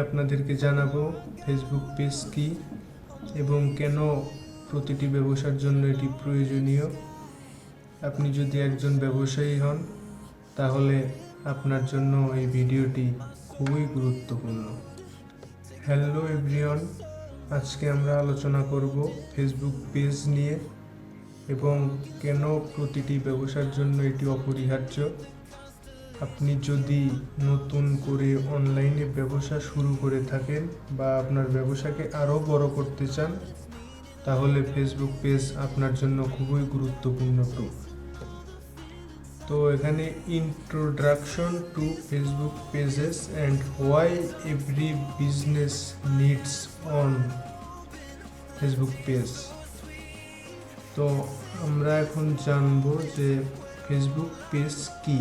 আপনাদেরকে জানাবো Facebook page কি এবং কেন প্রতিটি ব্যবসার জন্য এটি প্রয়োজনীয়। আপনি যদি একজন ব্যবসায়ী হন তাহলে আপনার জন্য এই ভিডিওটি খুবই গুরুত্বপূর্ণ। হ্যালো এভরিওয়ান, আজকে আমরা আলোচনা করব ফেসবুক পেজ নিয়ে এবং কেন প্রতিটি ব্যবসার জন্য এটি অপরিহার্য। আপনি যদি নতুন করে অনলাইনে ব্যবসা শুরু করে থাকেন বা আপনার ব্যবসাকে আরও বড় করতে চান তাহলে ফেসবুক পেজ আপনার জন্য খুবই গুরুত্বপূর্ণ টুল। তো এখানে introduction to Facebook pages and why every business needs on Facebook page. তো আমরা এখন জানবো যে ফেসবুক পেজ কি।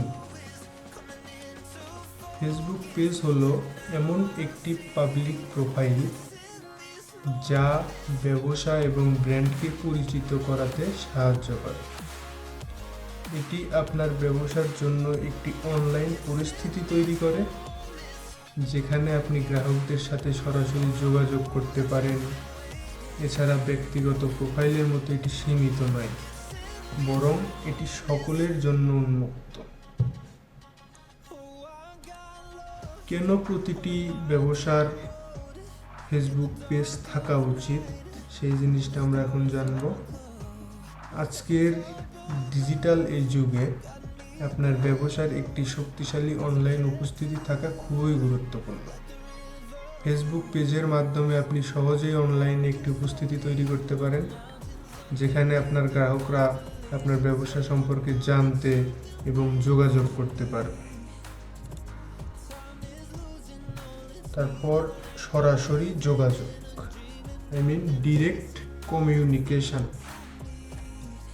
ফেসবুক পেজ হলো এমন একটি পাবলিক প্রোফাইল যা ব্যবসা এবং ব্র্যান্ডকে পরিচিত করাতে সাহায্য করে। এটি আপনার ব্যবসার জন্য একটি অনলাইন পরিস্থিতি তৈরি করে যেখানে আপনি গ্রাহকদের সাথে সরাসরি যোগাযোগ করতে পারেন। এছাড়া ব্যক্তিগত প্রোফাইলের মতো এটি সীমিত নয়, বরং এটি সকলের জন্য উন্মুক্ত। কেন প্রতিটি ব্যবসার ফেসবুক পেজ থাকা উচিত সেই জিনিসটা আমরা এখন জানব। আজকের ডিজিটাল এই যুগে আপনার ব্যবসার একটি শক্তিশালী অনলাইন উপস্থিতি থাকা খুবই গুরুত্বপূর্ণ। ফেসবুক পেজের মাধ্যমে আপনি সহজেই অনলাইনে একটি উপস্থিতি তৈরি করতে পারেন যেখানে আপনার গ্রাহকরা আপনার ব্যবসা সম্পর্কে জানতে এবং যোগাযোগ করতে পারবে। তারপর সরাসরি যোগাযোগ, ডিরেক্ট কমিউনিকেশন।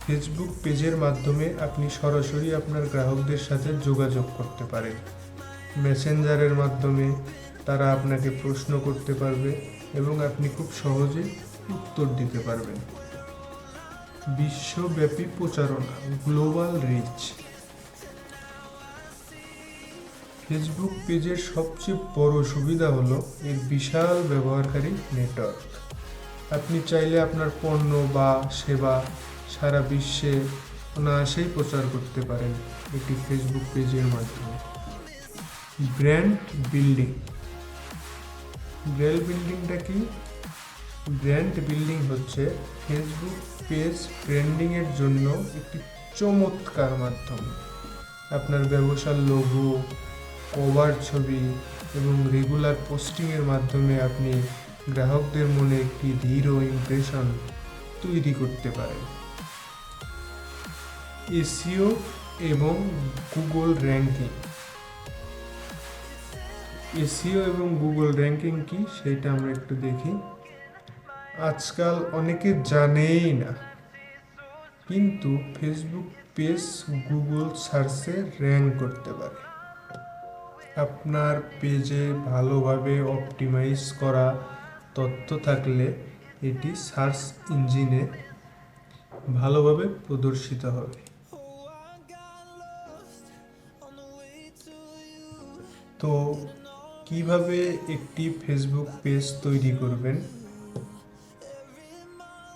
ফেসবুক পেজের মাধ্যমে আপনি সরাসরি আপনার গ্রাহকদের সাথে যোগাযোগ করতে পারেন। মেসেঞ্জারের মাধ্যমে তারা আপনাকে প্রশ্ন করতে পারবে এবং আপনি খুব সহজে উত্তর দিতে পারবেন। বিশ্বব্যাপী প্রচারণা, গ্লোবাল রিচ। ফেসবুক পেজের সবচেয়ে বড় সুবিধা হলো এর বিশাল ব্যবহারকারী নেটওয়ার্ক। আপনি চাইলে আপনার পণ্য বা সেবা সারা বিশ্বে অনায়াসেই প্রচার করতে পারেন একটি ফেসবুক পেজের মাধ্যমে। Brand building. ব্র্যান্ড কি? ব্র্যান্ড বিল্ডিং হচ্ছে ফেসবুক পেজ ব্র্যান্ডিংয়ের জন্য একটি চমৎকার মাধ্যম। আপনার ব্যবসার লোগো, কভার ছবি এবং রেগুলার পোস্টিংয়ের মাধ্যমে আপনি গ্রাহকদের মনে একটি দৃঢ় ইমপ্রেশন তৈরি করতে পারেন। এসইও এবং গুগল র্যাঙ্কিং। এসইও এবং গুগল র্যাঙ্কিং কি সেটা আমরা একটু দেখি। আজকাল অনেকে জানেই না, কিন্তু ফেসবুক পেজ গুগল সার্চে র্যাঙ্ক করতে পারে। আপনার পেজে ভালোভাবে অপটিমাইজ করা তথ্য থাকলে এটি সার্চ ইঞ্জিনে ভালোভাবে প্রদর্শিত হবে। তো কিভাবে একটি ফেসবুক পেজ তৈরি করবেন,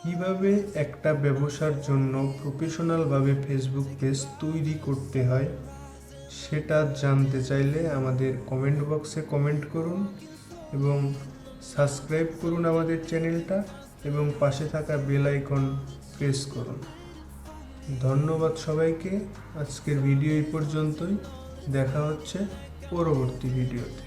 কিভাবে একটা ব্যবসার জন্য প্রফেশনালভাবে ফেসবুক পেজ তৈরি করতে হয় সেটা জানতে চাইলে আমাদের কমেন্ট বক্সে কমেন্ট করুন এবং সাবস্ক্রাইব করুন আমাদের চ্যানেলটা এবং পাশে থাকা বেল আইকন প্রেস করুন। ধন্যবাদ সবাইকে। আজকের ভিডিও এই পর্যন্তই। দেখা হচ্ছে পরবর্তী ভিডিওতে।